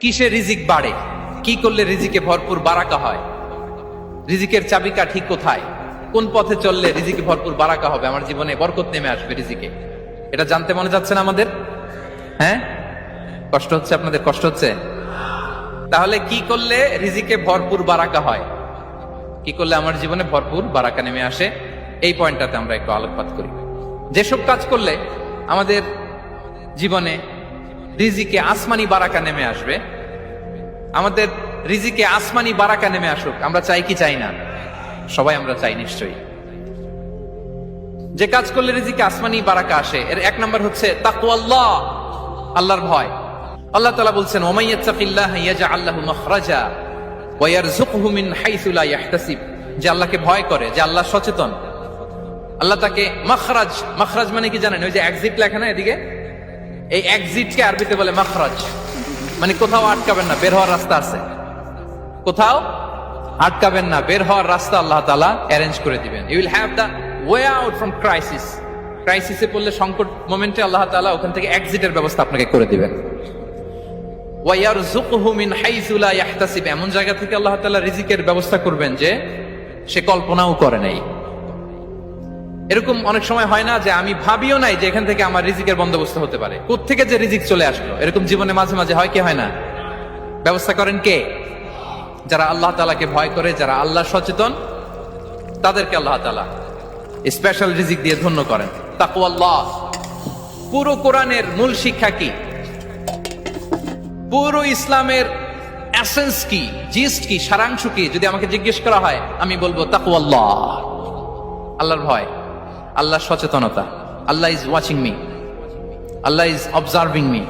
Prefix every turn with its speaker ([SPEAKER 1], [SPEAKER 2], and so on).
[SPEAKER 1] কিসে রিজিক বাড়ে, কি করলে রিজিকে ভরপুর বারাকা হয়, রিজিকের চাবিকাঠি কোথায়, কোন পথে চললে রিজিকে ভরপুর বারাকা হবে, আমার জীবনে বরকত নেমে আসবে রিজিকে, এটা জানতে মনে যাচ্ছে না আমাদের? হ্যাঁ, কষ্ট হচ্ছে আপনাদের? কষ্ট হচ্ছে? তাহলে কি করলে রিজিকে ভরপুর বারাকা হয়, কি করলে আমার জীবনে ভরপুর বারাকা নেমে আসে, এই পয়েন্টটাতে আমরা একটু আলোকপাত করি। যেসব কাজ করলে আমাদের জীবনে রিজিকে আসমানি বারাকা নেমে আসবে, আমাদের রিজিকে আসমানি বারাকা নেমে আসুক, আমরা চাই কি চাই না? সবাই আমরা চাই নিশ্চয়ই। যে কাজ করলে রিজিকে আসমানি বারাকা আসে, এর এক নম্বর হচ্ছে তাকওয়াল্লাহ, আল্লাহর ভয়। আল্লাহ তাআলা বলছেন, ওমাই ইয়াত্তাকিল্লাহা ইয়াজআল লাহু মাখরাজা ওয়া ইয়ারযুকহু মিন হাইসু লা ইয়াহতাসিব। যে আল্লাহকে ভয় করে, যে আল্লাহ সচেতন, আল্লাহ তাকে মাখরাজ, মাখরাজ মানে কি জানেন? ওই যে এক্সিট লেখা না এদিকে, এই এক্সিটকে আরবিতে বলে মাখরাজ, মানে কোথাও আটকাবেন না, বের হওয়ার রাস্তা আছে, কোথাও আটকাবেন না, বের হওয়ার রাস্তা আল্লাহ তাআলা অ্যারেঞ্জ করে দিবেন। You will have the way out from crisis. ক্রাইসিসে পড়লে, সংকট মোমেন্টে আল্লাহ তাআলা ওখান থেকে এক্সিটের ব্যবস্থা আপনাকে করে দিবেন। ওয়া ইয়ারযুকহু মিন হাইসু লা ইয়াহতাসিব, এমন জায়গা থেকে আল্লাহ তাআলা রিজিকের ব্যবস্থা করবেন যে সে কল্পনাও করে নাই। এরকম অনেক সময় হয় না যে আমি ভাবিও নাই যে এখান থেকে আমার রিজিকের বন্দোবস্ত হতে পারে, কোত্থেকে যে রিজিক চলে আসলো, এরকম জীবনে মাঝে মাঝে হয় কি হয় না? ব্যবস্থা করেন কে? যারা আল্লাহ তাআলাকে ভয় করে, যারা আল্লাহ সচেতন, তাদেরকে আল্লাহ তাআলা স্পেশাল রিজিক দিয়ে ধন্য করেন। তাকওয়াল্লাহ। পুরো কোরআনের মূল শিক্ষা কি? পুরো ইসলামের এসেন্স কি, জিস্ট কি, সারাংশ কি যদি আমাকে জিজ্ঞেস করা হয়, আমি বলবো তাকওয়াল্লাহ, আল্লাহর ভয়, আল্লাহর সচেতনতা। Allah is watching me, Allah is observing me.